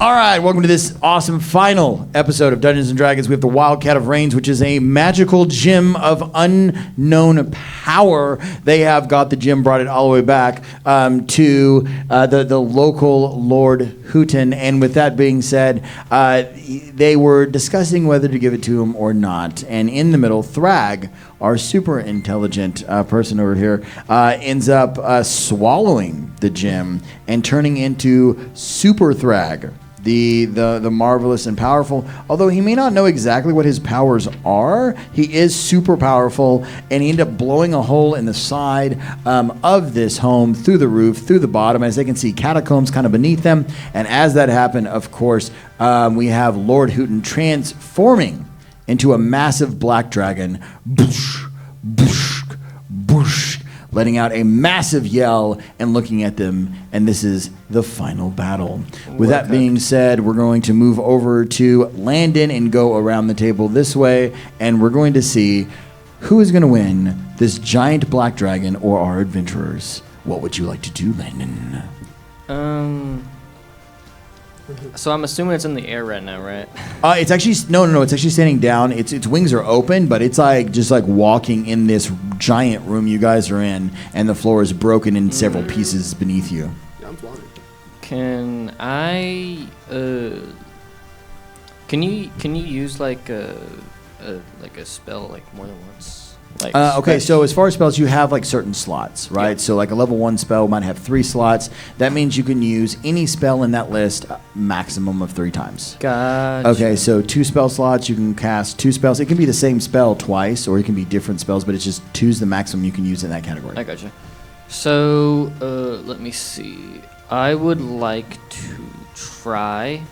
All right, welcome to this awesome final episode of Dungeons & Dragons. We have the Wildcat of Reigns, which is a magical gem of unknown power. They have got the gem, brought it all the way back to the local Lord Hooten. And with that being said, they were discussing whether to give it to him or not. And in the middle, Thrag, our super intelligent person over here, ends up swallowing the gem and turning into Super Thrag, the marvelous and powerful. Although he may not know exactly what his powers are, he is super powerful, and he ended up blowing a hole in the side of this home, through the roof, through the bottom, as they can see catacombs kind of beneath them. And as that happened, of course, we have Lord Hooten transforming into a massive black dragon, boosh, boosh, boosh, letting out a massive yell and looking at them, and this is the final battle. With that being said, we're going to move over to Landon and go around the table this way, and we're going to see who is going to win, this giant black dragon or our adventurers. What would you like to do, Landon? So I'm assuming it's in the air right now, right? It's actually no. It's actually standing down. Its wings are open, but it's just like walking in this giant room you guys are in, and the floor is broken in several pieces beneath you. Yeah, I'm flying. Can I? Can you use like a spell like more than once? Like okay, so as far as spells, you have like certain slots, right? Yep. So like a level 1 spell might have 3 slots. That means you can use any spell in that list maximum of 3 times. Gotcha. Okay, so 2 spell slots, you can cast 2 spells. It can be the same spell twice, or it can be different spells, but it's just 2's the maximum you can use in that category. I gotcha. So let me see. I would like to try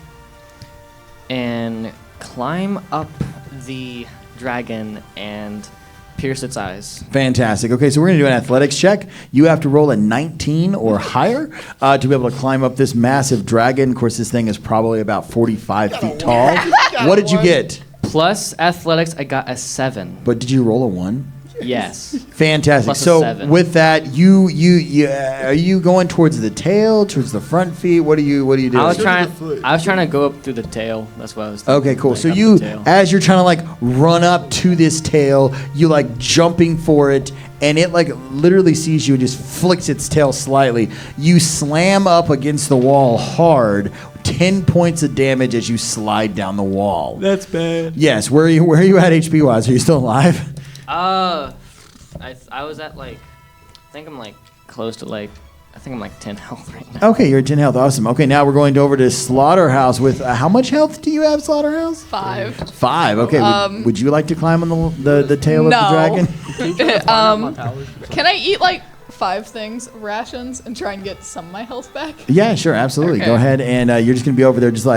and climb up the dragon and pierce its eyes. Fantastic. Okay, so we're going to do an athletics check. You have to roll a 19 or higher to be able to climb up this massive dragon. Of course, this thing is probably about 45 feet tall. What did you get? Plus athletics, I got a 7. But did you roll a 1? Yes. Fantastic. Plus a so 7. With that, you are you going towards the tail, towards the front feet? What are you doing? I was trying to go up through the tail. That's what I was thinking. Okay, cool. Like So you, as you're trying to like run up to this tail, you like jumping for it, and it like literally sees you and just flicks its tail slightly. You slam up against the wall hard. 10 points of damage as you slide down the wall. That's bad. Yes. Where are you at HP wise? Are you still alive? I was at like, I think I'm like close to like, I think I'm like 10 health right now. Okay, you're at 10 health. Awesome. Okay, now we're going over to Slaughterhouse with, how much health do you have, Slaughterhouse? 5. 5. Okay. Would you like to climb on the tail of the dragon? Can I eat like 5 things, rations, and try and get some of my health back? Yeah, sure, absolutely. Okay. Go ahead, and you're just gonna be over there, so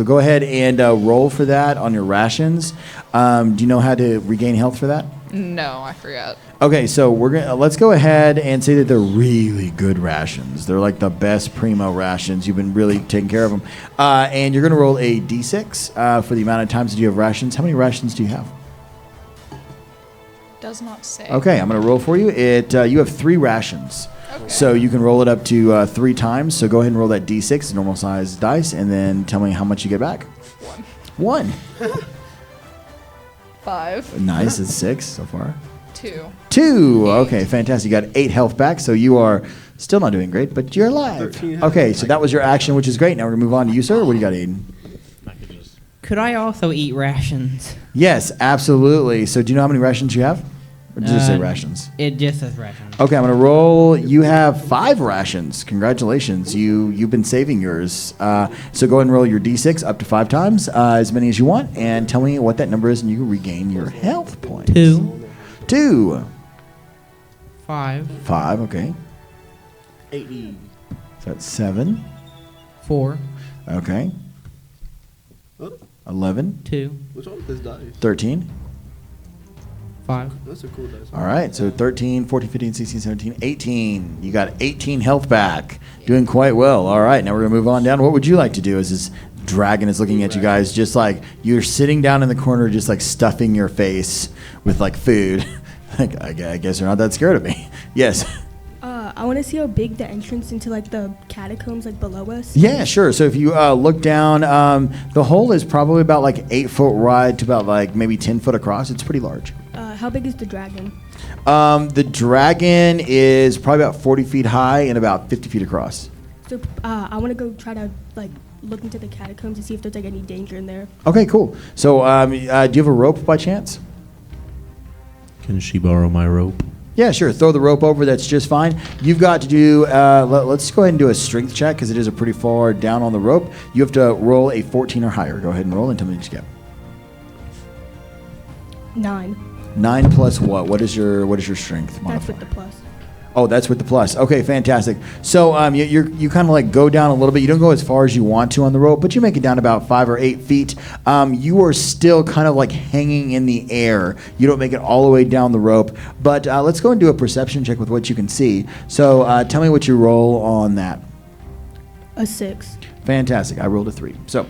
go ahead and roll for that on your rations. Do you know how to regain health for that? No, I forgot. Okay, so let's go ahead and say that they're really good rations. They're like the best primo rations. You've been really taking care of them, and you're gonna roll a d6 for the amount of times that you have rations. How many rations do you have? Does not say. Okay, I'm gonna roll for you. You have 3 rations. Okay. So you can roll it up to 3 times. So go ahead and roll that d6, normal size dice, and then tell me how much you get back. 1. 5. Nice, it's 6 so far. 2. 2. Okay, fantastic. You got 8 health back, so you are still not doing great, but you're alive. Okay, so that was your action, which is great. Now we're gonna move on to you, sir. What do you got, Aiden? Could I also eat rations? Yes, absolutely. So do you know how many rations you have? Or does it say rations? It just says rations. Okay, I'm gonna roll. You have 5 rations. Congratulations, you've been saving yours. So go ahead and roll your d6 up to 5 times, as many as you want, and tell me what that number is, and you can regain your health points. 2. 5. 5. Okay. 80. So that's 7. 4. Okay. Oh, 11. 2. what's wrong with this dice? 13. 5. That's a cool dice. All right, so 13, 14, 15, 16, 17, 18. You got 18 health back. Doing quite well. All right, now we're going to move on down. What would you like to do as this dragon is looking at you guys, just like you're sitting down in the corner, just like stuffing your face with like food? I guess you're not that scared of me. Yes. I want to see how big the entrance into like the catacombs like below us. Yeah, sure. So if you look down, the hole is probably about like 8 foot wide to about like maybe 10 foot across. It's pretty large. How big is the dragon? The dragon is probably about 40 feet high and about 50 feet across. So I want to go try to like look into the catacombs to see if there's like any danger in there. Okay, cool. So do you have a rope by chance? Can she borrow my rope? Yeah, sure. Throw the rope over. That's just fine. You've got to do, let's go ahead and do a strength check because it is a pretty far down on the rope. You have to roll a 14 or higher. Go ahead and roll and tell me what you get. 9. 9 plus what? What is your strength modifier? That's with the plus. Oh, that's with the plus. Okay, fantastic. So you kind of like go down a little bit. You don't go as far as you want to on the rope, but you make it down about 5 or 8 feet. You are still kind of like hanging in the air. You don't make it all the way down the rope. But let's go and do a perception check with what you can see. So tell me what you roll on that. A 6. Fantastic. I rolled a 3. So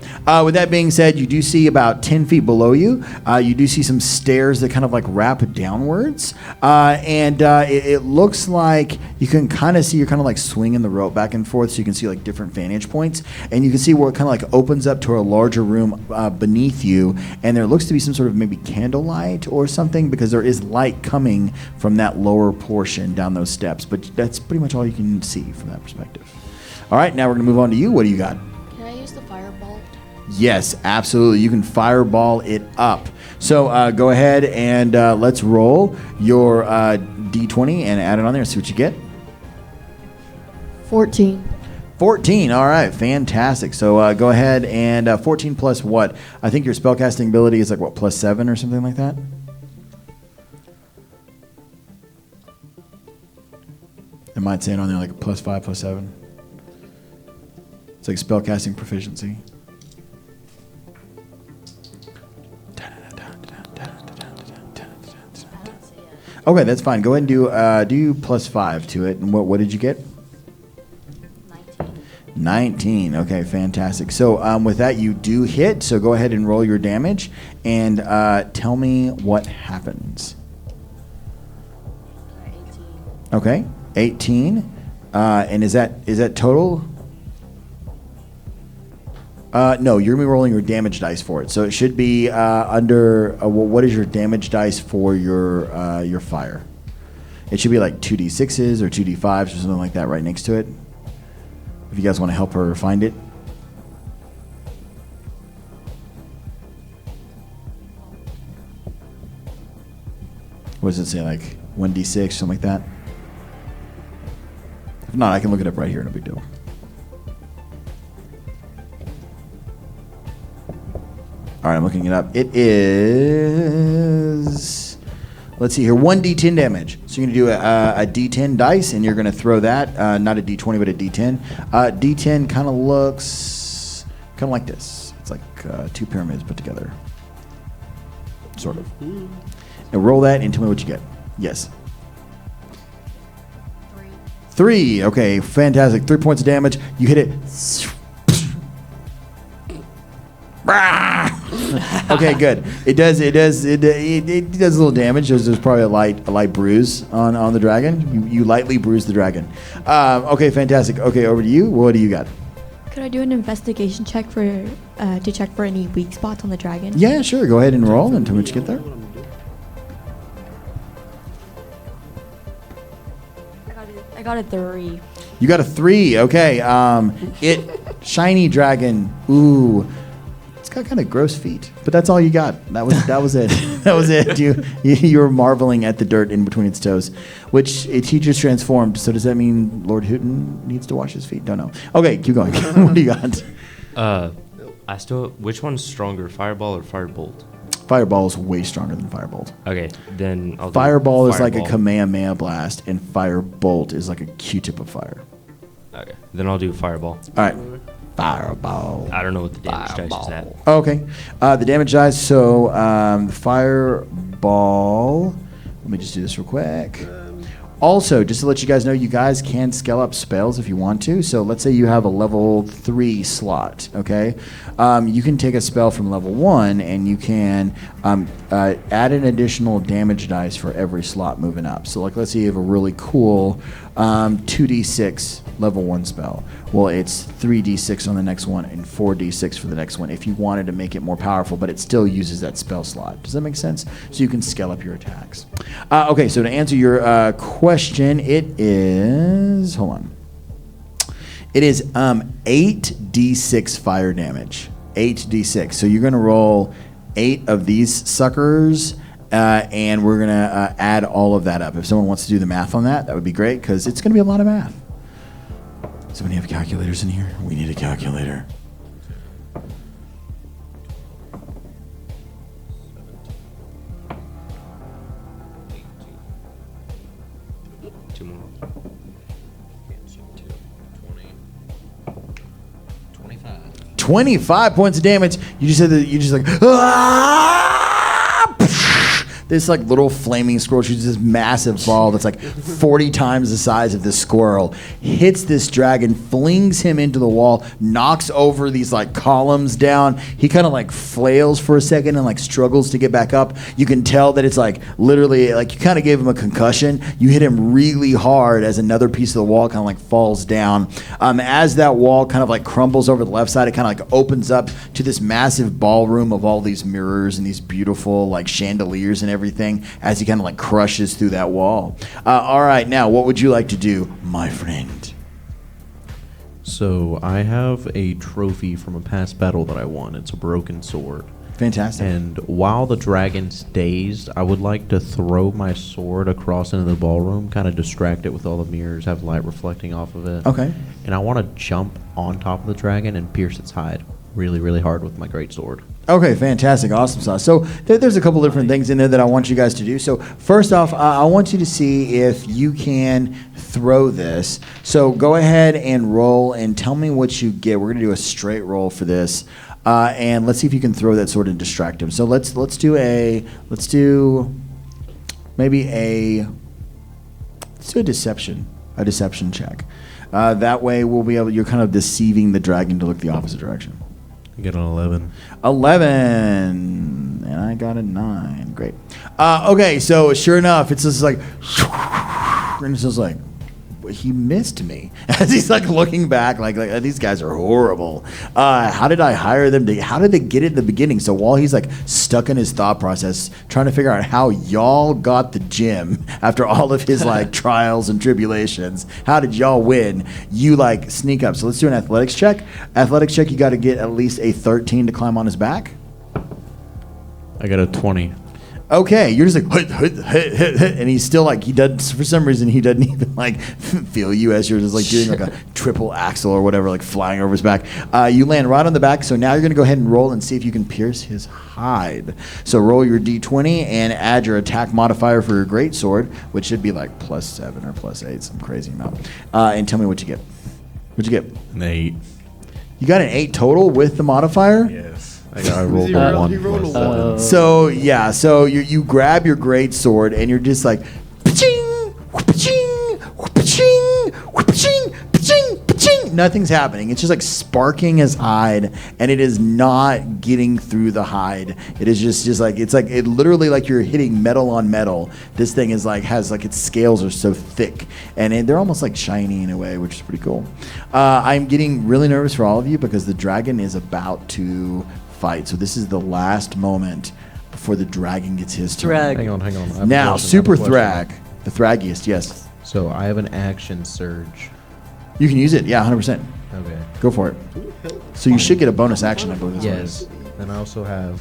with that being said, you do see about 10 feet below you. You do see some stairs that kind of like wrap downwards. And it looks like you can kind of see, you're kind of like swinging the rope back and forth so you can see like different vantage points. And you can see where it kind of like opens up to a larger room beneath you. And there looks to be some sort of maybe candlelight or something because there is light coming from that lower portion down those steps. But that's pretty much all you can see from that perspective. All right, now we're going to move on to you. What do you got? Can I use the fireball? Yes, absolutely. You can fireball it up. So go ahead and let's roll your D20 and add it on there and see what you get. 14. 14. All right, fantastic. So go ahead and 14 plus what? I think your spellcasting ability is like what, plus 7 or something like that? It might say it on there like plus 5, plus 7. It's like spellcasting proficiency. Okay, that's fine. Go ahead and do plus 5 to it. And what did you get? 19. 19. Okay, fantastic. So with that, you do hit. So go ahead and roll your damage and tell me what happens. 18. Okay, 18. And is that total? No, you're going to be rolling your damage dice for it. So it should be under, what is your damage dice for your fire? It should be like 2d6s or 2d5s or something like that right next to it. If you guys want to help her find it. What does it say, like 1d6, something like that? If not, I can look it up right here, no big deal. All right, I'm looking it up. It is, let's see here, 1d10 damage. So you're going to do a d10 dice, and you're going to throw that, not a d20, but a d10. D10 kind of looks kind of like this. It's like 2 pyramids put together, sort of. Now roll that and tell me what you get. Yes. 3. Okay, fantastic. 3 points of damage. You hit it. Okay, good. It does a little damage. There's probably a light bruise on the dragon. You lightly bruise the dragon. Okay, fantastic. Okay, over to you. What do you got? Could I do an investigation check to check for any weak spots on the dragon? Yeah, sure. Go ahead and roll and tell me what you get there. I got a 3. You got a 3. Okay. Shiny dragon. Ooh. It's got kind of gross feet, but that's all you got. That was it. That was it. You were marveling at the dirt in between its toes, which he just transformed. So does that mean Lord Hooten needs to wash his feet? Don't know. Okay, keep going. What do you got? Which one's stronger, Fireball or Firebolt? Fireball is way stronger than Firebolt. Okay, then I'll do Fireball is like a Fireball. Kamehameha blast, and Firebolt is like a Q-tip of fire. Okay, then I'll do Fireball. All right. Fireball. I don't know what the damage dice is at. Okay. The damage dice, so the Fireball, let me just do this real quick. Also, just to let you guys know, you guys can scale up spells if you want to. So let's say you have a level 3 slot, okay? You can take a spell from level 1 and you can add an additional damage dice for every slot moving up. So like let's say you have a really cool 2d6 level 1 spell. Well, it's 3d6 on the next one and 4d6 for the next one if you wanted to make it more powerful, but it still uses that spell slot. Does that make sense? So you can scale up your attacks. Okay, so to answer your question, it is... Hold on. It is 8d6 fire damage. 8d6. So you're going to roll 8 of these suckers, and we're going to add all of that up. If someone wants to do the math on that, that would be great, because it's going to be a lot of math. Somebody have calculators in here? We need a calculator. Two more. 25 points of damage. You just said that you just like this like little flaming squirrel shoots this massive ball that's like 40 times the size of this squirrel, hits this dragon, flings him into the wall, knocks over these like columns down. He kind of like flails for a second and like struggles to get back up. You can tell that it's like literally like you kind of gave him a concussion. You hit him really hard as another piece of the wall kind of like falls down. As that wall kind of like crumbles over the left side, it kind of like opens up to this massive ballroom of all these mirrors and these beautiful like chandeliers and everything as he kind of like crushes through that wall. All right, now what would you like to do, my friend? So I have a trophy from a past battle that I won. It's a broken sword. Fantastic. And while the dragon's dazed, I would like to throw my sword across into the ballroom, kind of distract it with all the mirrors, have light reflecting off of it. Okay. And I want to jump on top of the dragon and pierce its hide really, really hard with my great sword. Okay, fantastic, awesome sauce. So there's a couple different things in there that I want you guys to do. So first off, I want you to see if you can throw this. So go ahead and roll and tell me what you get. We're gonna do a straight roll for this, and let's see if you can throw that sword and distract him. So let's do a deception check. That way we'll be able. You're kind of deceiving the dragon to look the opposite direction. I get an 11. 11, and I got a 9. Great. Okay, so sure enough, it's just like, and it's just like, he missed me as he's like looking back, like these guys are horrible. How did I hire them? How did they get it in the beginning? So while he's like stuck in his thought process, trying to figure out how y'all got the gym after all of his like trials and tribulations, how did y'all win? You like sneak up. So let's do an athletics check. Athletics check. You got to get at least a 13 to climb on his back. I got a 20. Okay, you're just like, and he's still like, he doesn't, for some reason, he doesn't even like feel you as you're just like doing like a triple axel or whatever, like flying over his back. You land right on the back, so now you're going to go ahead and roll and see if you can pierce his hide. So roll your d20 and add your attack modifier for your greatsword, which should be like +7 or +8, some crazy amount. And tell me what you get. What'd you get? An 8. You got an 8 total with the modifier? Yes. I rolled a 1 He rolled a plus 7. So yeah, so you grab your great sword and you're just like, pa-ching, pa-ching, pa-ching, pa-ching, pa-ching, pa-ching. Nothing's happening. It's just like sparking his hide, and it is not getting through the hide. It is just like it's like it literally like you're hitting metal on metal. This thing is like has like its scales are so thick, and they're almost like shiny in a way, which is pretty cool. I'm getting really nervous for all of you because the dragon is about to fight. So this is the last moment before the dragon gets his turn. Hang on. I have a Now, question, Super I have a question. Thrag, the Thraggiest, yes. So I have an action surge. You can use it, yeah, 100%. Okay. Go for it. So you should get a bonus action, I believe. That's what it Yes. is. And I also have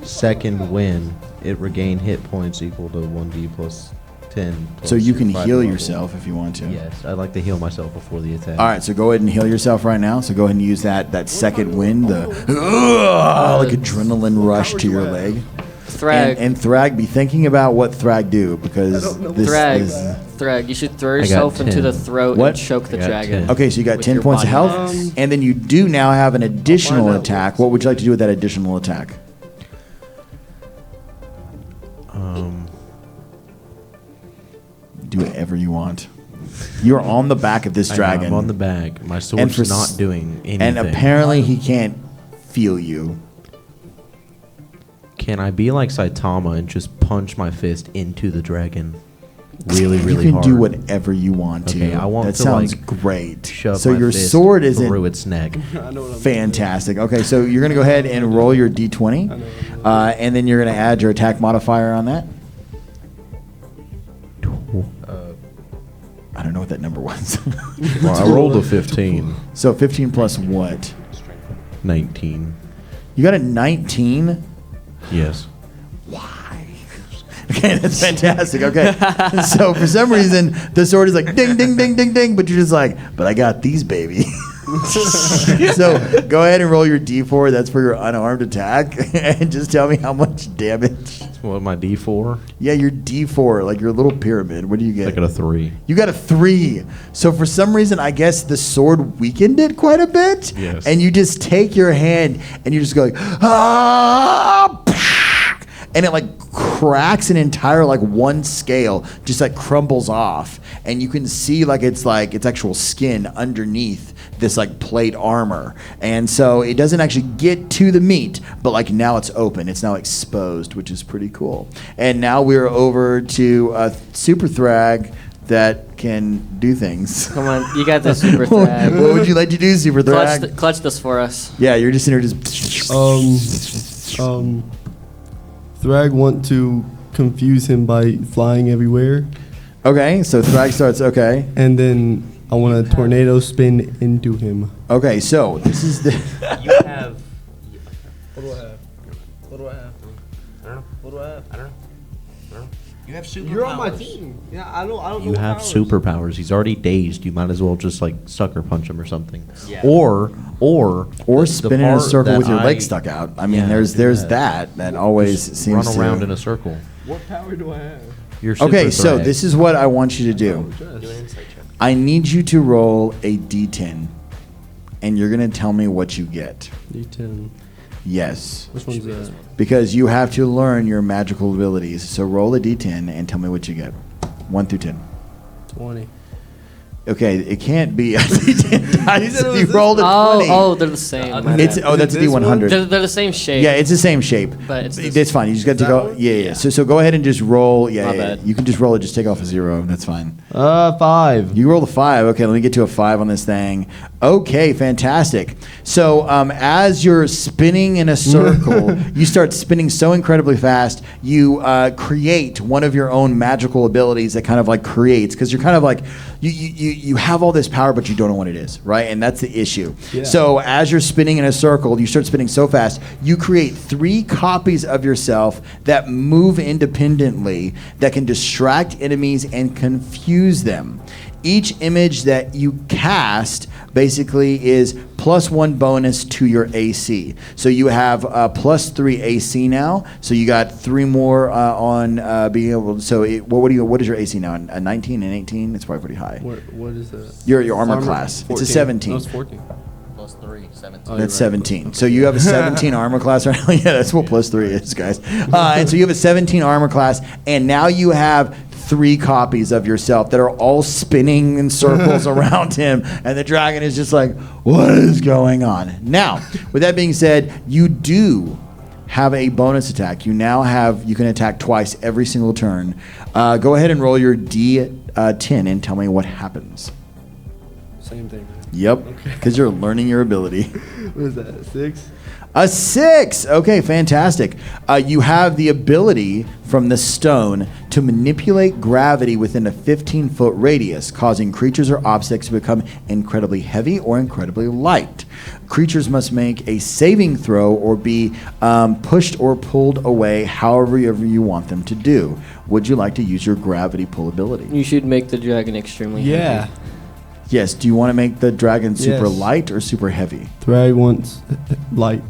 second wind. It regain hit points equal to 1d plus 10. So you can plus heal 5 level. yourself if you want to. Yes, I'd like to heal myself before the attack. All right, so go ahead and heal yourself right now. So go ahead and use that second wind, the like adrenaline rush to your leg. Thrag. And Thrag, be thinking about what Thrag do because this Thrag. is... Thrag. You should throw got yourself into 10. the throat What? and choke the I got dragon. 10. Okay, so you got With 10 your points of body. health, and then you do now have an additional attack. What would you like to do with that additional attack? Do whatever you want. You're on the back of this dragon. I'm on the back. My sword's for not s- doing anything. And apparently he can't feel you. Can I be like Saitama and just punch my fist into the dragon? really, really You can hard. do whatever you want to. Okay, I want that to, sounds like, great. Shove So my your fist sword isn't through its neck. I know what I'm fantastic. Okay, so you're gonna go ahead and roll your d20, and then you're gonna add your attack modifier on that. I don't know what that number was. Well, I rolled a 15. So 15 plus what? 19. You got a 19? Yes. Why? Okay, that's fantastic. Okay. So for some reason, the sword is like ding, ding, ding, ding, ding, but you're just like, but I got these, baby. So go ahead and roll your d4. That's for your unarmed attack. And just tell me how much damage. What, my D4? Yeah, your d4, like your little pyramid. What do you get? I got a 3. You got a 3. So for some reason, I guess the sword weakened it quite a bit. Yes. And you just take your hand and you just go like, ah, and it like cracks an entire like one scale, just like crumbles off, and you can see like it's actual skin underneath this like plate armor, and so it doesn't actually get to the meat, but like now it's open, it's now exposed, which is pretty cool. And now we're over to a super thrag that can do things. Come on, you got this, Super Thrag. What would you like to do, super thrag? Clutch this for us. Yeah, you're just in here just. Thrag want to confuse him by flying everywhere, Okay, so thrag starts. Okay. and then I want a tornado spin into him. Okay, so this is the. You have. What do I have? What do I have? I don't know. What do I have? I don't know. You have superpowers. You're on my team. Yeah, I don't You know have powers. superpowers. He's already dazed. You might as well just like sucker punch him or something. Yeah. Or Or the spin in a part circle that with your I- leg stuck out. I mean, Yeah, there's do that. That always just seems run around to. in a circle. What power do I have? You're Okay, super so Thrag. this is what I want you to do. Do an insight check. I need you to roll a d10, and you're gonna tell me what you get. D10. Yes, Which one's that? because you have to learn your magical abilities. So roll a d10 and tell me what you get. 1 through 10. 20. Okay, it can't be a d10 dice. said it was You this rolled a 20. Oh, they're the same. my It's bad. that's a this one? d100. They're the same shape. Yeah, it's the same shape. But it's this- It's fine. You just got to that go. one? Yeah. So go ahead and just roll. Yeah, My yeah. bad. You can just roll it. Just take off a 0. That's fine. 5. You rolled a 5. Okay, let me get to a 5 on this thing. Okay, fantastic. So as you're spinning in a circle, you start spinning so incredibly fast. You create one of your own magical abilities that kind of like creates, because you're kind of like you have all this power, but you don't know what it is, right? And that's the issue. Yeah. So as you're spinning in a circle, you start spinning so fast, you create 3 copies of yourself that move independently, that can distract enemies and confuse them. Each image that you cast basically is +1 bonus to your AC. So you have +3 AC now. So you got 3 more on being able. So what is your AC now? A 19 and 18? It's probably pretty high. What is that? Your armor class. It's a 17. No, it's 14. Plus 3, 17. Oh, That's you're right. 17. So you have a 17 armor class right now. Yeah, that's what +3 is, guys. And so you have a 17 armor class, and now you have 3 copies of yourself that are all spinning in circles around him, and the dragon is just like, what is going on? Now, with that being said, you do have a bonus attack. You can attack twice every single turn. Go ahead and roll your D10 and tell me what happens. Same thing. Yep, because you're learning your ability. What is that? 6? A 6. Okay, fantastic. You have the ability from the stone to manipulate gravity within a 15-foot radius, causing creatures or objects to become incredibly heavy or incredibly light. Creatures must make a saving throw or be pushed or pulled away however you want them to do. Would you like to use your gravity pull ability? You should make the dragon extremely Yeah. heavy. Yes. Do you want to make the dragon super Yes. light or super heavy? Thrag wants light.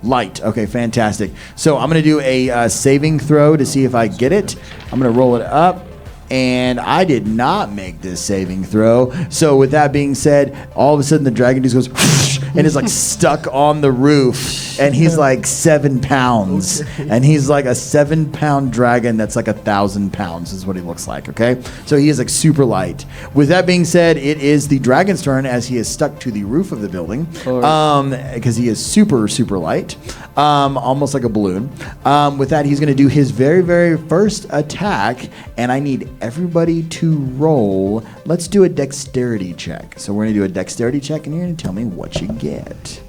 Light. Okay, fantastic. So I'm going to do a saving throw to see if I get it. I'm going to roll it up, and I did not make this saving throw. So with that being said, all of a sudden the dragon just goes and is like stuck on the roof, and he's like 7 pounds, and he's like a 7-pound dragon that's like 1,000 pounds is what he looks like. Okay, so he is like super light. With that being said, it is the dragon's turn as he is stuck to the roof of the building, because he is super light, almost like a balloon. With that, he's going to do his very first attack, and I need everybody to roll. Let's do a dexterity check. So we're going to do a dexterity check, and you're going to tell me what you get.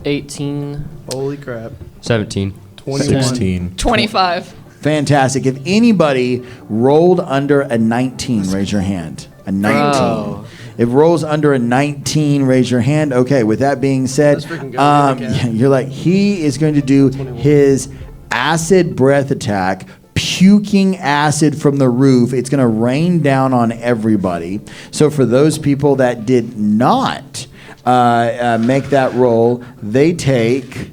18. Holy crap. 17. 21. 16. 25. Fantastic. If anybody rolled under a 19, raise your hand. A 19. Bro. If rolls under a 19, raise your hand. Okay, with that being said, Let's freaking go, Wildcat. you're like, he is going to do his acid breath attack, puking acid from the roof. It's going to rain down on everybody. So for those people that did not make that roll, they take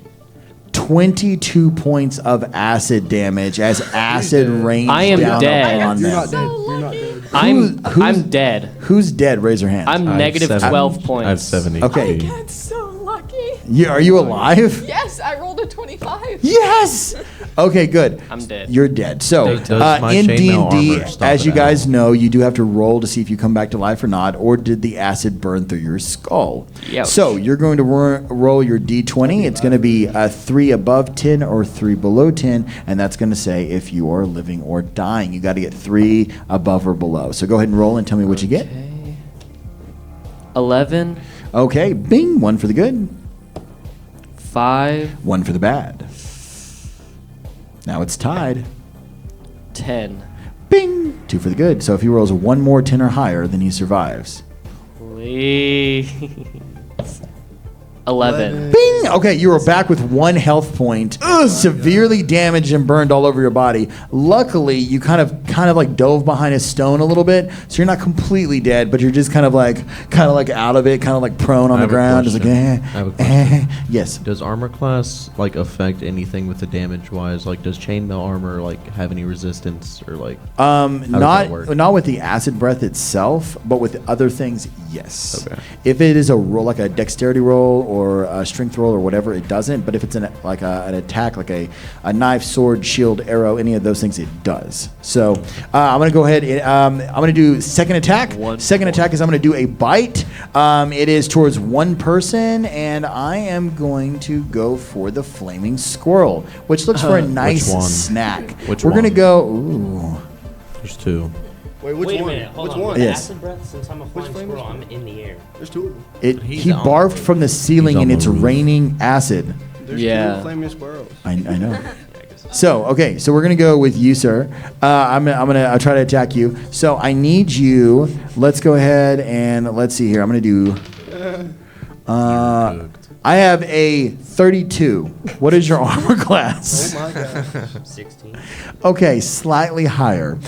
22 points of acid damage as acid rains I am down dead. on You're them. not dead. You're not dead. I'm dead. Who's dead? Raise your hand. I'm I have negative 12 points. I have 70. Okay. That's so lucky. Are you alive? Yes, I rolled a 25. Yes. Okay, good. I'm dead. You're dead. So Does my in chainmail D&D, armor stop as you it guys out? know, you do have to roll to see if you come back to life or not, or did the acid burn through your skull? Yep. So you're going to roll your D20. It's going to be 3 above 10 or 3 below 10, and that's going to say if you are living or dying. You got to get 3 above or below. So go ahead and roll and tell me what you get. Okay. 11. Okay, bing, 1 for the good, 5. 1 for the bad. Now it's tied. 10. Bing! 2 for the good. So if he rolls 1 more 10 or higher, then he survives. Please. 11. Bing! Okay, you are back with 1 health point, severely damaged and burned all over your body. Luckily, you kind of like dove behind a stone a little bit, so you're not completely dead, but you're just kind of like out of it, kind of like prone on I the have a ground, just like question. I have a question. Yes. Does armor class like affect anything with the damage wise? Like, does chainmail armor like have any resistance or like? does that work? Not with the acid breath itself, but with other things, yes. Okay. If it is a roll, like a dexterity roll or a strength roll or whatever, it doesn't. But if it's an attack, like a knife, sword, shield, arrow, any of those things, it does. So I'm gonna go ahead. I'm gonna do second attack. Second attack is I'm gonna do a bite. It is towards one person, and I am going to go for the flaming squirrel, which looks for a nice one? snack. Which We're gonna one? go. Ooh. There's 2. Wait, which Wait a one? minute, hold Which on. one? With Yes. acid breath, since I'm a flying flame squirrel, is I'm in the air. There's 2 of them. He's He on barfed the from the ceiling, He's on and the it's roof. raining acid. There's Yeah. 2 flaming squirrels. I know. So okay, so we're gonna go with you, sir. I'll try to attack you. So I need you. Let's go ahead and let's see here. I'm gonna do. I have a 32. What is your armor class? Oh my god. 16. Okay, slightly higher.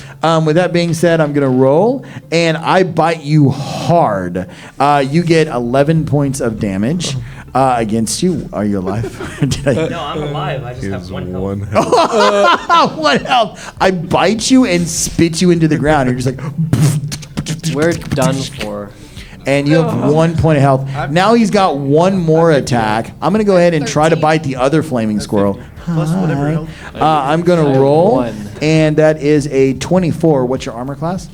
With that being said, I'm gonna roll, and I bite you hard. You get 11 points of damage against you. Are you alive? Did I? No, I'm alive. I just have 1 health. What health? I bite you and spit you into the ground. You're just like, We're done for. and you have 1 point of health. Now he's got 1 more attack. I'm gonna go ahead and try to 13. bite the other flaming squirrel. Plus whatever Hi. health. I'm I gonna have roll, 1. and that is a 24. What's your armor class?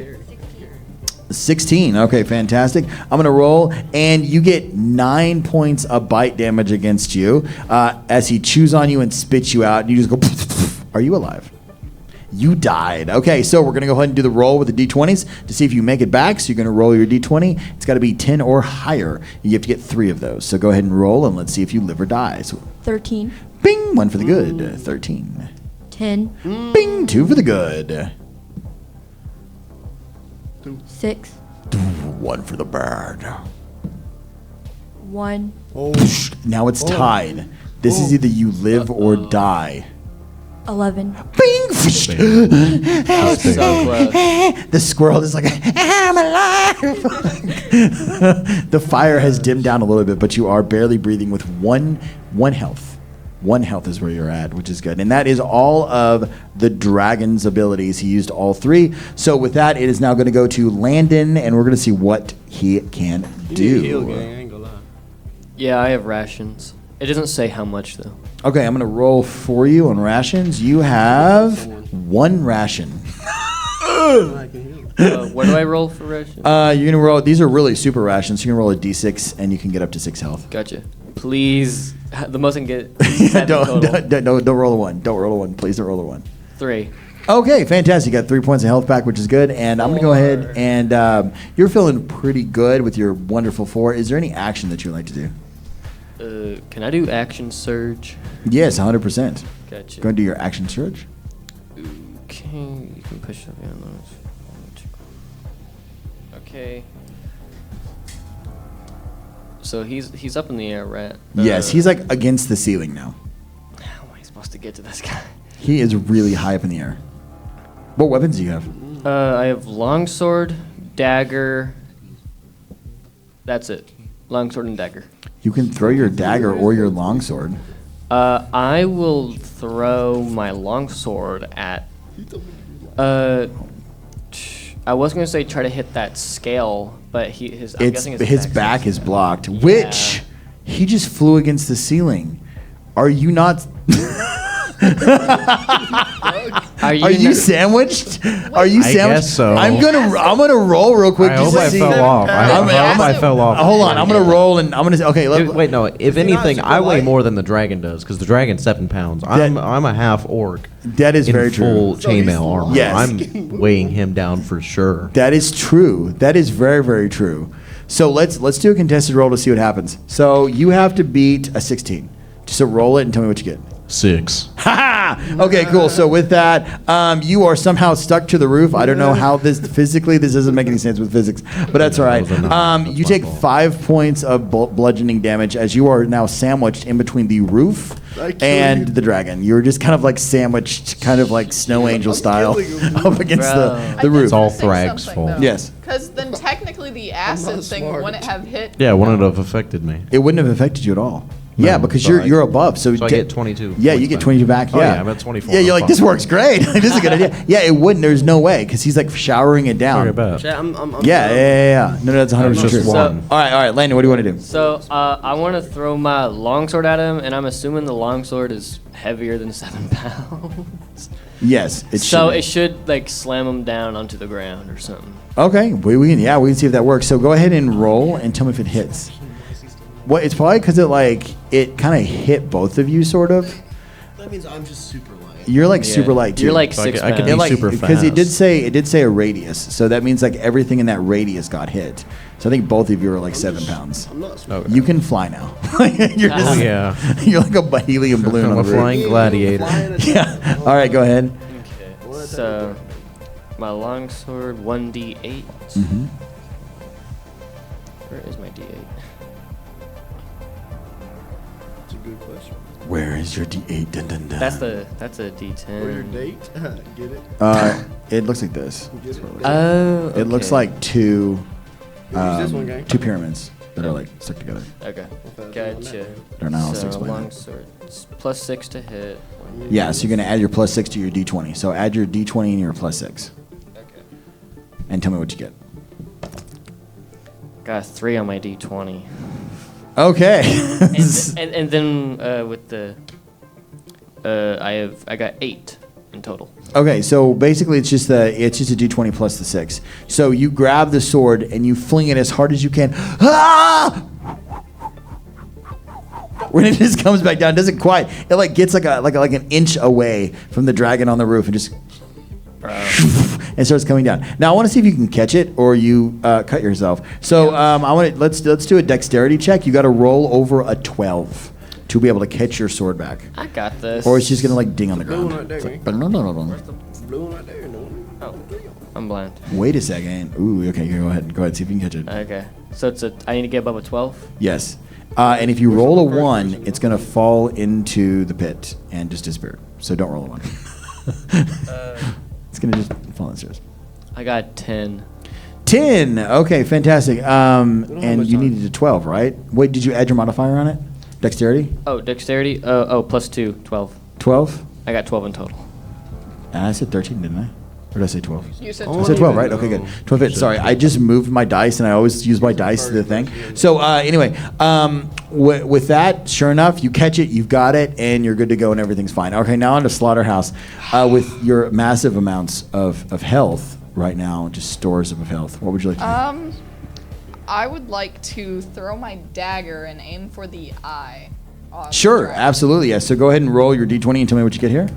16. Okay, fantastic. I'm gonna roll, and you get 9 points of bite damage against you as he chews on you and spits you out. And you just go. Are you alive? You died. Okay, so we're gonna go ahead and do the roll with the d20s to see if you make it back. So you're gonna roll your d20. It's got to be 10 or higher. You have to get 3 of those. So go ahead and roll, and let's see if you live or die. So, 13. bing, 1 for the good. 13. 10. Bing, 2 for the good. 6. 1 for the bad. 1. Oh. Now it's tied. This is either you live or die. 11. Bing! That was so close. The squirrel is like, I'm alive! The fire has dimmed down a little bit, but you are barely breathing with one health. 1 health is where you're at, which is good. And that is all of the dragon's abilities. He used all 3. So with that, it is now going to go to Landon, and we're going to see what he can do. I ain't gonna lie. Yeah, I have rations. It doesn't say how much though. Okay, I'm going to roll for you on rations. You have 1 ration. I can heal. Where do I roll for rations? You're going to roll, these are really super rations. You're going to roll a d6, and you can get up to 6 health. Gotcha. Please, the most I can get is 7 total. don't roll a 1. Don't roll a 1. Please don't roll a 1. 3. Okay, fantastic. You got 3 points of health back, which is good. And I'm going to go ahead and you're feeling pretty good with your wonderful 4. Is there any action that you would like to do? Can I do action surge? Yes, 100%. Gotcha. Go and do your action surge. Okay, you can push up on those. Okay. So he's up in the air, right? Yes, he's like against the ceiling now. How am I supposed to get to this guy? He is really high up in the air. What weapons do you have? I have longsword, dagger. That's it. Longsword and dagger. You can throw your dagger or your longsword. I will throw my longsword at. I was gonna say try to hit that scale, but I'm guessing His back is blocked, which he just flew against the ceiling. Are you not? Are you sandwiched? Are you I sandwiched? guess so. I'm gonna roll real quick. I just hope to I see. fell off. I hope I fell off. Hold on, I'm gonna roll and I'm gonna say, okay. Wait, no. If anything, I weigh more than the dragon does because the dragon's 7 pounds. I'm a half orc. That is in very full true. chainmail armor. Yes. I'm weighing him down for sure. That is true. That is very, very true. So let's do a contested roll to see what happens. So you have to beat a 16. Just roll it and tell me what you get. 6. Okay, cool. So with that, you are somehow stuck to the roof. I don't know how this doesn't make any sense with physics, but that's all right. You take 5 points of bludgeoning damage as you are now sandwiched in between the roof and the dragon. You're just kind of like sandwiched, kind of like snow angel style, up against the roof. It's all Thrag's fault. Yes. Because then technically the acid thing wouldn't have hit. Yeah, it wouldn't have affected me. It wouldn't have affected you at all. No, Yeah, because so you're above. So I get 22. Yeah, you points get back. 22 back. Oh, yeah, yeah, I'm at 24. Yeah, you're I'm like, this fine. works great. This is a good idea. Yeah, it wouldn't. There's no way because he's like showering it down. Sorry about Chat, I'm Yeah. No, that's 100% Just true. one. All right, Landon, what do you want to do? So I want to throw my longsword at him, and I'm assuming the longsword is heavier than 7 pounds. Yes, it So should. it should like slam him down onto the ground or something. Okay, we can see if that works. So go ahead and roll and tell me if it hits. Well, it's probably because it kind of hit both of you, sort of. That means I'm just super light. You're like super light too. You're like So 6 I could pounds. be super because it did fast. say a radius, so that means like everything in that radius got hit. So I think both of you are like 7 pounds. I'm not super Okay. You can fly now. You're Oh, just, yeah. You're like a helium balloon I'm on a the roof. flying gladiator. Yeah. All right, go ahead. Okay. So my longsword 1d8. Mm-hmm. Where is my d8? That's a good question. Where is your D8? Dun, dun, dun. That's a d10. Or your date? Get it? It looks like this. Get it? Oh. It looks okay. like two Use this one, gang. two pyramids that are like stuck together. Okay. Okay. Gotcha. I don't know how else to So explain it. longsword. It's +6 to hit. Yeah, so you're gonna add your +6 to your D20. So add your D20 and your +6, Okay. and tell me what you get. Got a 3 on my d20. Okay. and then with the I got 8 in total. Okay, so basically it's just a D20 plus the 6. So you grab the sword and you fling it as hard as you can. Ah! When it just comes back down, it doesn't quite. It like gets like an inch away from the dragon on the roof and just and starts coming down. Now I want to see if you can catch it or you cut yourself. So let's do a dexterity check. You got to roll over a 12 to be able to catch your sword back, I got this. or it's just gonna like ding on the Blue ground. one right there, It's like, man. "Blum-blum-blum-blum-blum." Blue one right there. No. Oh, I'm blind. Wait a second. Ooh, okay, go ahead. See if you can catch it. Okay, so I need to get above a 12. Yes. And if you roll a 1, it's going to fall into the pit and just disappear. So don't roll a 1. It's going to just fall downstairs. I got 10. 10. Okay, fantastic. And much you time. needed a 12, right? Wait, did you add your modifier on it? Dexterity? Oh, dexterity. +2, 12. 12? I got 12 in total. And I said 13, didn't I? Or did I say 12? You said I said 12, right? Okay, good. 12 hit. Sorry, I just moved my dice, and I always use my dice to the thing. So anyway, with that, sure enough, you catch it, you've got it, and you're good to go, and everything's fine. Okay, now on to Slaughterhouse. With your massive amounts of health right now, just stores of health, what would you like to do? I would like to throw my dagger and aim for the eye. of the Sure, dragon. absolutely, yes. So go ahead and roll your d20 and tell me what you get here.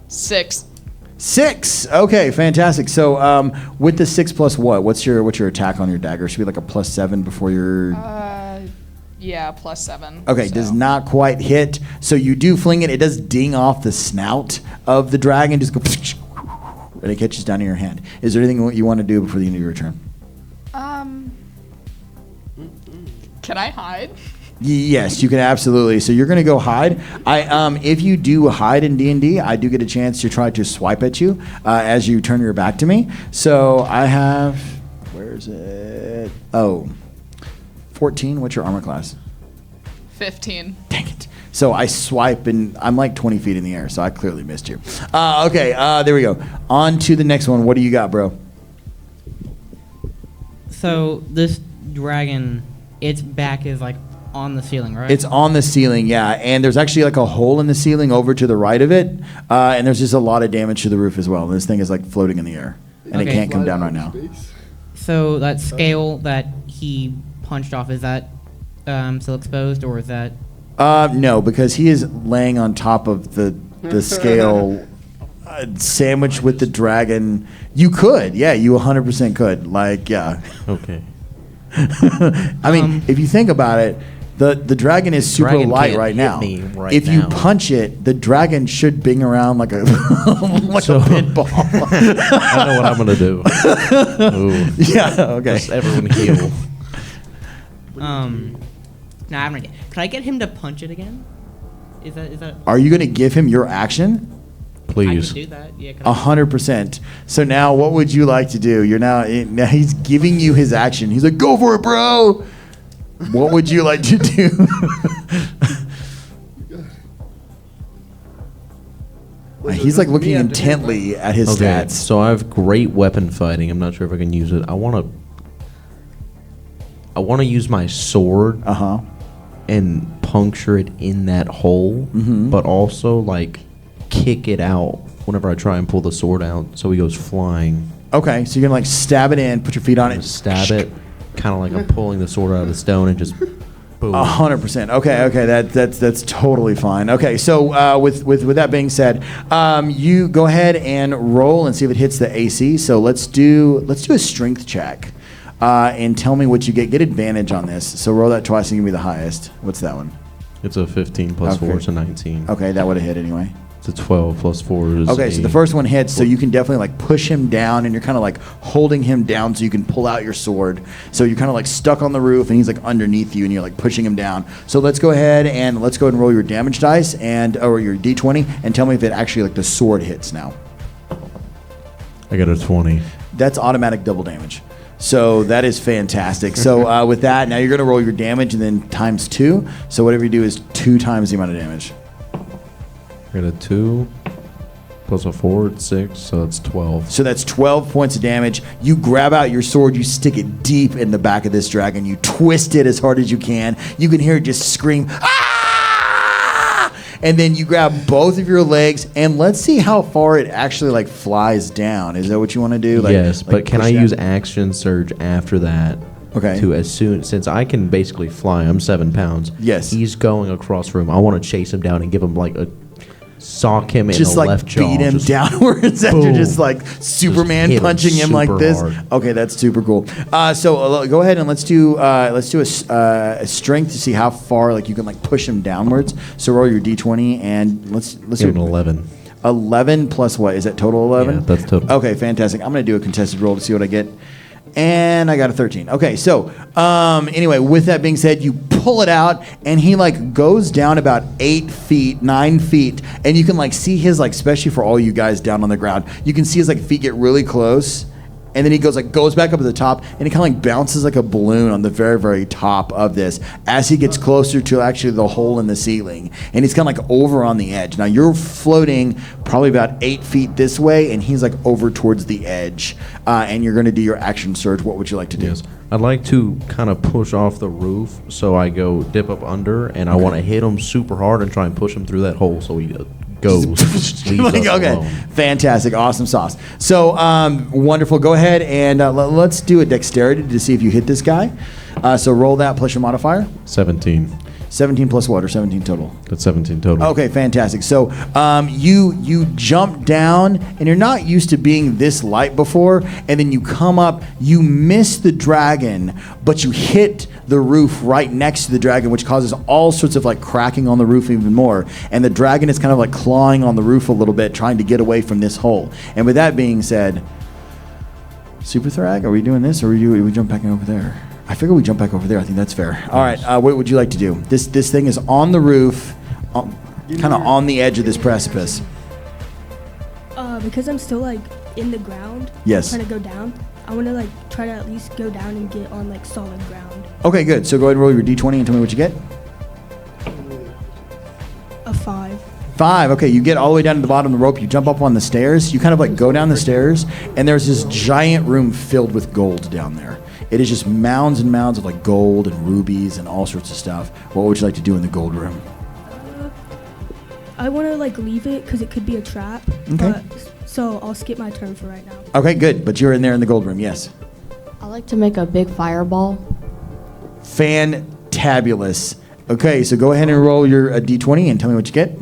6. 6. Okay, fantastic. So with the 6 plus what? What's your attack on your dagger? Should be like a +7 before your. Yeah, +7. Okay, so. does not quite hit. So you do fling it. It does ding off the snout of the dragon. Just go, and it catches down in your hand. Is there anything you want to do before the end of your turn? Can I hide? Yes, you can absolutely. So you're going to go hide. If you do hide in D&D, I do get a chance to try to swipe at you as you turn your back to me. So I have, where is it? Oh, 14. What's your armor class? 15. Dang it. So I swipe and I'm like 20 feet in the air, so I clearly missed you. Okay, there we go. On to the next one. What do you got, bro? So this dragon, its back is like on the ceiling, right? It's on the ceiling, yeah. And there's actually like a hole in the ceiling over to the right of it. And there's just a lot of damage to the roof as well. This thing is like floating in the air. And it Okay. can't come down right now. So that scale that he punched off, is that still exposed, or is that? No, because he is laying on top of the scale, sandwiched with the dragon. You could, yeah, you 100% could. Like, yeah. Okay. I mean, if you think about it, the dragon is super Dragon light can't right hit now. me right If you now. punch it, the dragon should bing around like a like So- a pit ball. I know what I'm gonna do. Ooh. Yeah. Okay. Just everyone heal. No, I'm gonna get. Could I get him to punch it again? Is that? Are you going to give him your action? Please. I can do that. Yeah. Could I- 100%. So now, what would you like to do? You're now he's giving you his action. He's like, "Go for it, bro." What would you like to do? He's like looking intently at his Okay, stats. so I have great weapon fighting. I'm not sure if I can use it. I want to use my sword and puncture it in that hole, but also like kick it out whenever I try and pull the sword out, so he goes flying. Okay, so you're gonna like stab it in, put your feet on it, Stab it, kind of like I'm pulling the sword out of the stone and just boom. 100%. Okay, that's totally fine. Okay, so with that being said, you go ahead and roll and see if it hits the AC. So let's do a strength check, and tell me what you get. Get advantage on this. So roll that twice and give me the highest. What's that one? It's a 15 plus Okay. 4 is a 19. Okay, that would have hit anyway. It's a 12 plus 4 is Okay, so the first one hits, so you can definitely like push him down, and you're kind of like holding him down so you can pull out your sword. So you're kind of like stuck on the roof, and he's like underneath you, and you're like pushing him down. So let's go ahead and roll your damage dice or your d20, and tell me if it actually like the sword hits now. I got a 20. That's automatic double damage. So that is fantastic. So with that, now you're gonna roll your damage and then times 2. So whatever you do is 2 times the amount of damage. I got a 2 plus a 4, it's 6, so that's 12. So that's 12 points of damage. You grab out your sword, you stick it deep in the back of this dragon, you twist it as hard as you can. You can hear it just scream, "Ah!" And then you grab both of your legs, and let's see how far it actually like flies down. Is that what you want to do? Yes, but can push I down? use action surge after that? Okay. To since I can basically fly, I'm 7 pounds. Yes. He's going across room. I want to chase him down and give him like a sock him in Just the like left jaw. beat him just downwards after boom. just like Superman hit him punching him like super this. hard. Okay, that's super cool. So go ahead and let's do a strength to see how far like you can like push him downwards. So roll your d20 and let's Give him do an 11. 11 plus what? Is that total 11? Yeah, that's total. Okay, fantastic. I'm going to do a contested roll to see what I get. And I got a 13. Okay, so anyway, with that being said, you pull it out, and he like goes down about 8 feet, 9 feet, and you can like see his like, especially for all you guys down on the ground, you can see his like feet get really close. And then he goes back up at the top, and he kind of like bounces like a balloon on the very, very top of this as he gets closer to actually the hole in the ceiling. And he's kind of like over on the edge. Now you're floating probably about 8 feet this way, and he's like over towards the edge. And you're going to do your action surge. What would you like to do? Yes. I'd like to kind of push off the roof, so I go dip up under, and I want to hit him super hard and try and push him through that hole so he goes. leaves us Okay, alone. fantastic, awesome sauce. So wonderful. Go ahead and let's do a dexterity to see if you hit this guy. So roll that plus your modifier. 17. 17 plus what, or 17 total? That's 17 total. Okay, fantastic. So you jump down, and you're not used to being this light before, and then you come up, you miss the dragon, but you hit the roof right next to the dragon, which causes all sorts of like cracking on the roof even more. And the dragon is kind of like clawing on the roof a little bit, trying to get away from this hole. And with that being said, Super Thrag, are we doing this, or are we jump back over there? I figure we jump back over there. I think that's fair. All right, what would you like to do? This thing is on the roof, kind of on the edge of this precipice. Because I'm still like in the ground. Yes. Trying to go down. I want to like try to at least go down and get on like solid ground. Okay, good. So go ahead and roll your d20 and tell me what you get. A 5. 5. Okay, you get all the way down to the bottom of the rope. You jump up on the stairs. You kind of like go down the stairs, and there's this giant room filled with gold down there. It is just mounds and mounds of like gold and rubies and all sorts of stuff. What would you like to do in the gold room? I want to like leave it because it could be a trap. Okay. So I'll skip my turn for right now. Okay, good. But you're in there in the gold room, yes. I like to make a big fireball. Fantabulous. Okay, so go ahead and roll your d20 and tell me what you get.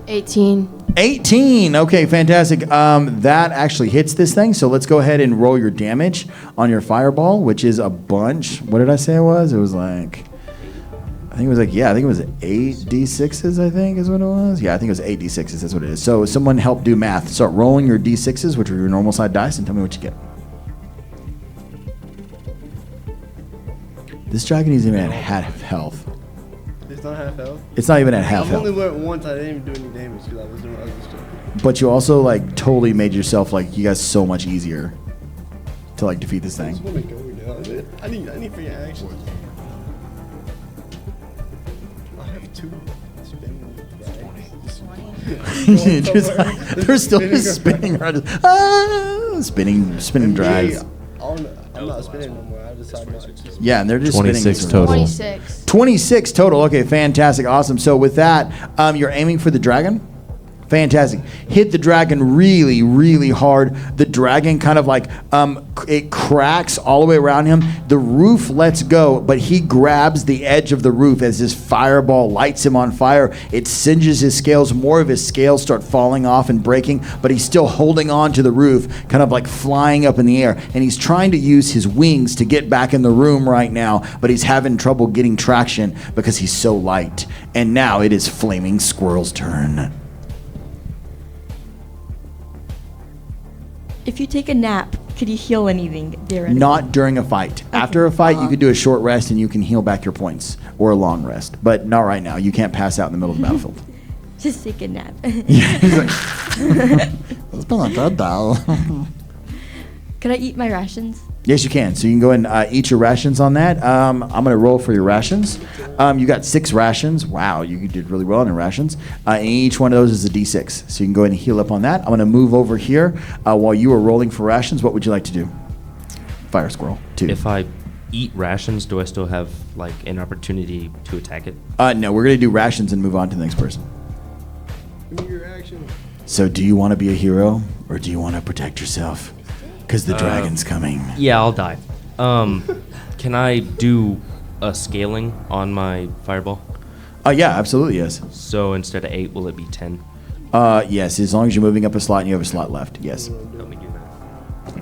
18. 18. Okay, fantastic. That actually hits this thing. So let's go ahead and roll your damage on your fireball, which is a bunch. What did I say it was? It was like, I think it was 8 d6s, I think is what it was. Yeah, I think it was 8 d6s. That's what it is. So someone help do math. Start rolling your d6s, which are your normal side dice, and tell me what you get. This dragon isn't even at half health. It's not half health. It's not even at half I've health. only went once. I didn't even do any damage because I was doing other stuff. But you also like totally made yourself like you guys so much easier to like defeat this I thing. just want to go down. I need free actions. I have 2 spinning. They're still just spinning around. Spinning drives. I'm not spinning no more. I decided not to. Yeah, and they're just 26 spinning. total. 26. 26 total. Okay, fantastic, awesome. So with that, you're aiming for the dragon. Fantastic. Hit the dragon really, really hard. The dragon kind of like, it cracks all the way around him. The roof lets go, but he grabs the edge of the roof as this fireball lights him on fire. It singes his scales. More of his scales start falling off and breaking, but he's still holding on to the roof, kind of like flying up in the air. And he's trying to use his wings to get back in the room right now, but he's having trouble getting traction because he's so light. And now it is Flaming Squirrel's turn. If you take a nap, could you heal anything there? Not during a fight. After a fight, you could do a short rest and you can heal back your points, or a long rest. But not right now. You can't pass out in the middle of the battlefield. Just take a nap. He's like, it's been a good day. Could I eat my rations? Yes, you can. So you can go and eat your rations on that. I'm going to roll for your rations. You got 6 rations. Wow, you did really well on your rations. And each one of those is a D6. So you can go ahead and heal up on that. I'm going to move over here. While you are rolling for rations, what would you like to do? Fire Squirrel, 2. If I eat rations, do I still have like an opportunity to attack it? No, we're going to do rations and move on to the next person. Give me your action. So do you want to be a hero, or do you want to protect yourself? Because the dragon's coming. Yeah, I'll die. Can I do a scaling on my fireball? Yeah, absolutely, yes. So instead of 8, will it be 10? Yes, as long as you're moving up a slot and you have a slot left, yes. Help me do that.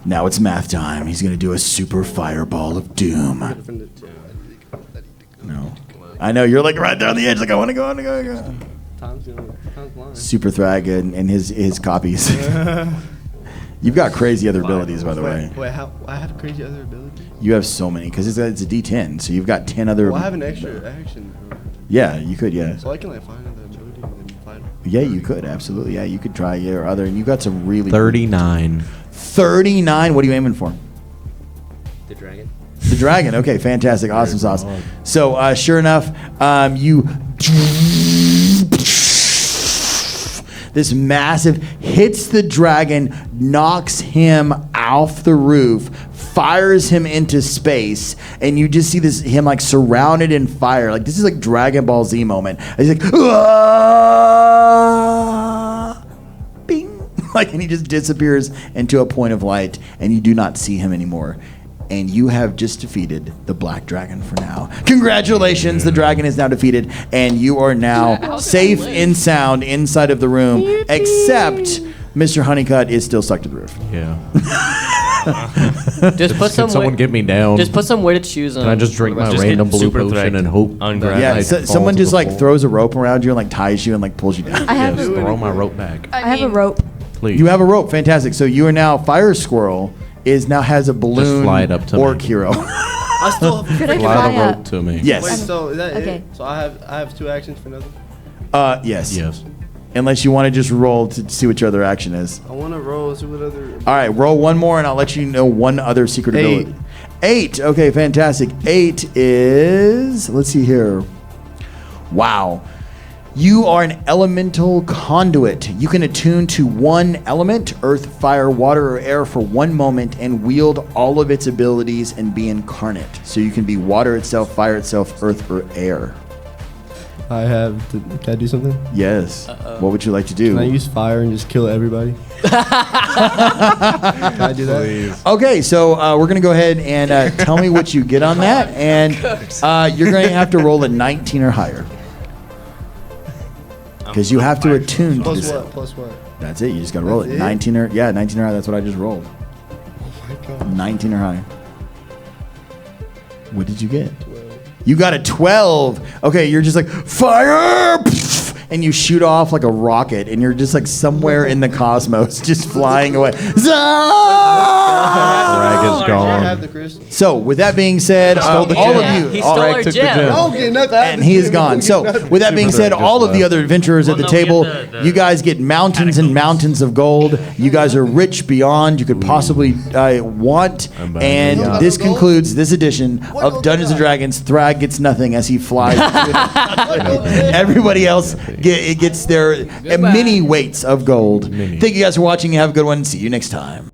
Now it's math time. He's going to do a super fireball of doom. No. I know, you're like right there on the edge, like I want to go. Time's blind. Super Thrag and his copies. You've got crazy other abilities, by the way. Wait, how? I have crazy other abilities? You have so many, because it's a D10, so you've got 10 other... Well, I have an extra action. Yeah, you could, yeah. So I can like find another ability and then find... Yeah, you could, absolutely. Yeah, you could try your other, and you've got some really... 39. 39? What are you aiming for? The dragon? The dragon. Okay, fantastic. Awesome sauce. So, sure enough, you... This massive hits the dragon, knocks him off the roof, fires him into space, and you just see him like surrounded in fire. Like this is like Dragon Ball Z moment. And he's like, "Ah!" Bing, like, and he just disappears into a point of light, and you do not see him anymore. and you have just defeated the black dragon for now. Congratulations, the dragon is now defeated, and you are now safe and sound inside of the room, except Mr. Honeycutt is still stuck to the roof. Yeah. Just put some. Can someone get me down? Just put some weighted shoes on. Can I just drink my Just random get blue super potion thread and hope on that ground. Yeah, I fall someone to just the like floor? throws a rope around you and like ties you and like pulls you down. I have Yes, a, throw my rope back. I have a rope. Please. You have a rope, fantastic. So you are now Fire Squirrel has a balloon fly it up to orc me. hero. I still have. Could I Fly fly the rope up? to me. Yes. Wait, so is that Okay. it? So I have 2 actions for nothing. Yes. Yes. Unless you want to just roll to see what your other action is. I want to roll. See what other. All right, roll one more, and I'll let you know one other secret 8. ability. 8. Okay, fantastic. 8 is. Let's see here. Wow. You are an elemental conduit. You can attune to one element, earth, fire, water, or air for one moment and wield all of its abilities and be incarnate. So you can be water itself, fire itself, earth, or air. I have. Can I do something? Yes. What would you like to do? Can I use fire and just kill everybody? Can I do that? Okay, so we're going to go ahead and tell me what you get on that. And you're going to have to roll a 19 or higher. Because you have to attune to Plus this. what? Plus what? That's it. You just got to roll it. That's it? 19 or higher. That's what I just rolled. Oh my god. 19 or higher. What did you get? 12. You got a 12. Okay, you're just like fire, and you shoot off like a rocket, and you're just like somewhere in the cosmos, just flying away. Drag is I gone. have the crystal. So, with that being said, all of you, He stole our took the gem. gem. Okay, nothing. and he is gone. So, with that being said, Just all of the left. other adventurers at the Well, no, we table, have the you guys get mountains and mountains of gold. You guys are rich beyond you could possibly want. I'm buying And it. this concludes this edition of Dungeons and Dragons. Thrag gets nothing as he flies. Everybody else gets their mini weights of gold. Mini. Thank you guys for watching. Have a good one. See you next time.